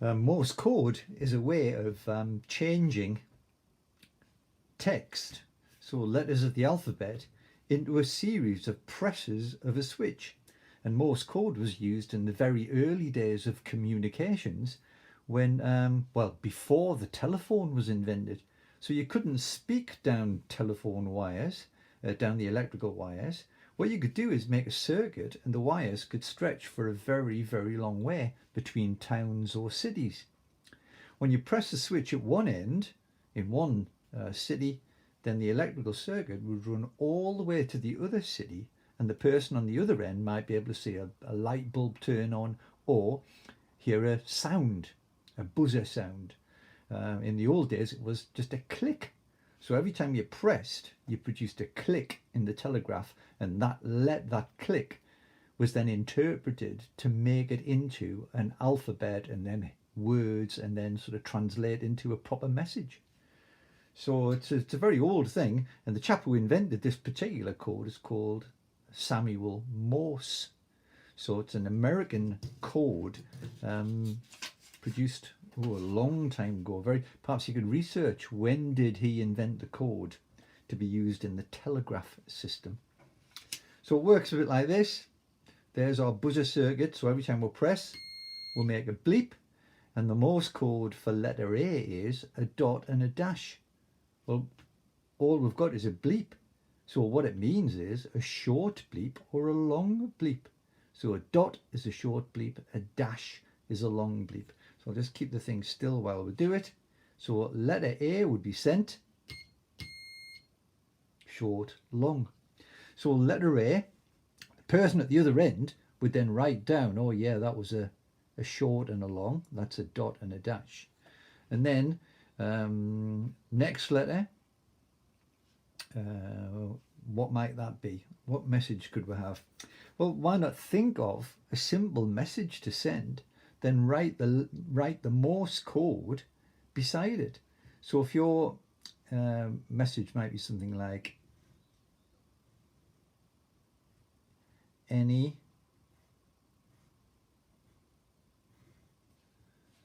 Morse code is a way of changing text, so letters of the alphabet, into a series of presses of a switch. And Morse code was used in the very early days of communications when, well, before the telephone was invented. So you couldn't speak down telephone wires, down the electrical wires. What you could do is make a circuit, and the wires could stretch for a very, very long way between towns or cities. When you press the switch at one end, in one city, then the electrical circuit would run all the way to the other city, and the person on the other end might be able to see a light bulb turn on or hear a sound, a buzzer sound. In the old days, it was just a click. So every time you pressed, you produced a click in the telegraph, and that click was then interpreted to make it into an alphabet and then words and then sort of translate into a proper message. So it's a very old thing, and the chap who invented this particular code is called Samuel Morse. So it's an American code produced a long time ago. Perhaps you could research when did he invent the code to be used in the telegraph system. So it works a bit like this. There's our buzzer circuit, so every time we press, we'll make a bleep, and the Morse code for letter A is a dot and a dash. Well, all we've got is a bleep. So what it means is a short bleep or a long bleep. So a dot is a short bleep, a dash is a long bleep. So I'll just keep the thing still while we do it. So letter A would be sent, short, long. So letter A, the person at the other end would then write down, oh yeah, that was a short and a long, that's a dot and a dash. And then next letter, what might that be? What message could we have? Well, why not think of a simple message to send, then write the Morse code beside it. So if your message might be something like any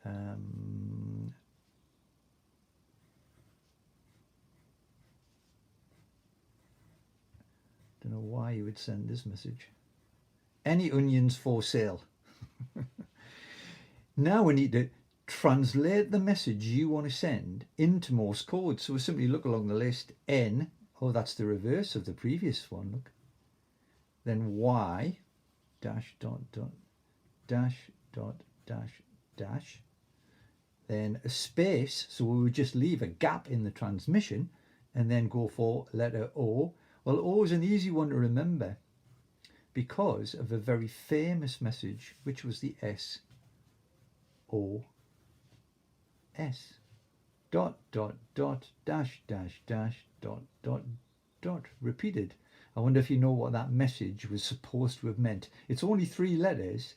don't know why you would send this message. Any onions for sale. Now we need to translate the message you want to send into Morse code. So we simply look along the list. N, oh, that's the reverse of the previous one, look. Then Y, dash, dot, dot, dash, dot, dash, dash. Then a space, so we would just leave a gap in the transmission and then go for letter O. Well, O is an easy one to remember because of a very famous message, which was the SOS. Dot, dot, dot, dash, dash, dash, dot, dot, dot, repeated. I wonder if you know what that message was supposed to have meant. It's only 3 letters,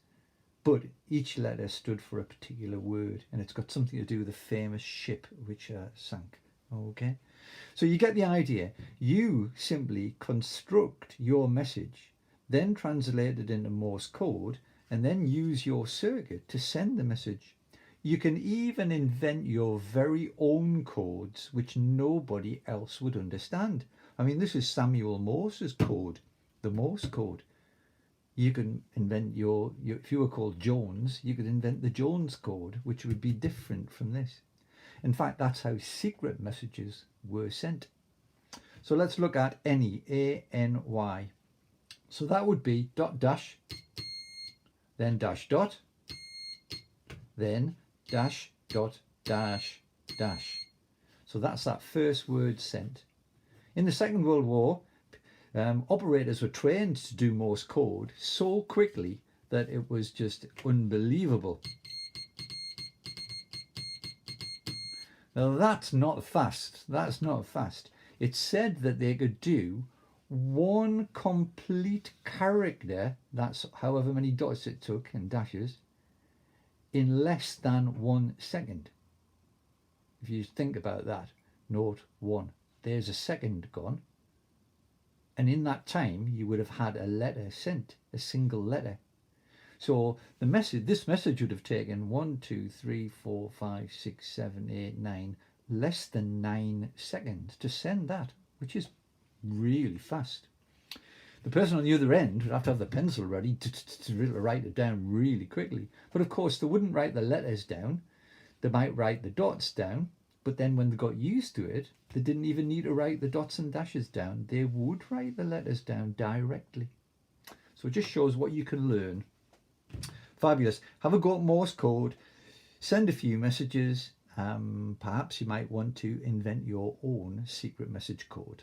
but each letter stood for a particular word, and it's got something to do with the famous ship which sank. Okay, so you get the idea. You simply construct your message, then translate it into Morse code, and then use your circuit to send the message. You can even invent your very own codes which nobody else would understand. I mean, this is Samuel Morse's code, the Morse code. You can invent if you were called Jones, you could invent the Jones code, which would be different from this. In fact, that's how secret messages were sent. So let's look at any, A-N-Y. So that would be dot dash, then dash dot, then dash dot dash dash. So that's that first word sent. In the Second World War, operators were trained to do Morse code so quickly that it was just unbelievable. Now that's not fast. That's not fast. It's said that they could do one complete character, that's however many dots it took and dashes, in less than 1 second. If you think about that, 0, 1, there's a second gone. And in that time, you would have had a letter sent, a single letter. So this message would have taken 1, 2, 3, 4, 5, 6, 7, 8, 9, less than 9 seconds to send that, which is really fast. The person on the other end would have to have the pencil ready to write it down really quickly. But of course, they wouldn't write the letters down. They might write the dots down, but then when they got used to it, they didn't even need to write the dots and dashes down. They would write the letters down directly. So it just shows what you can learn. Fabulous. Have a go at Morse code. Send a few messages. Perhaps you might want to invent your own secret message code.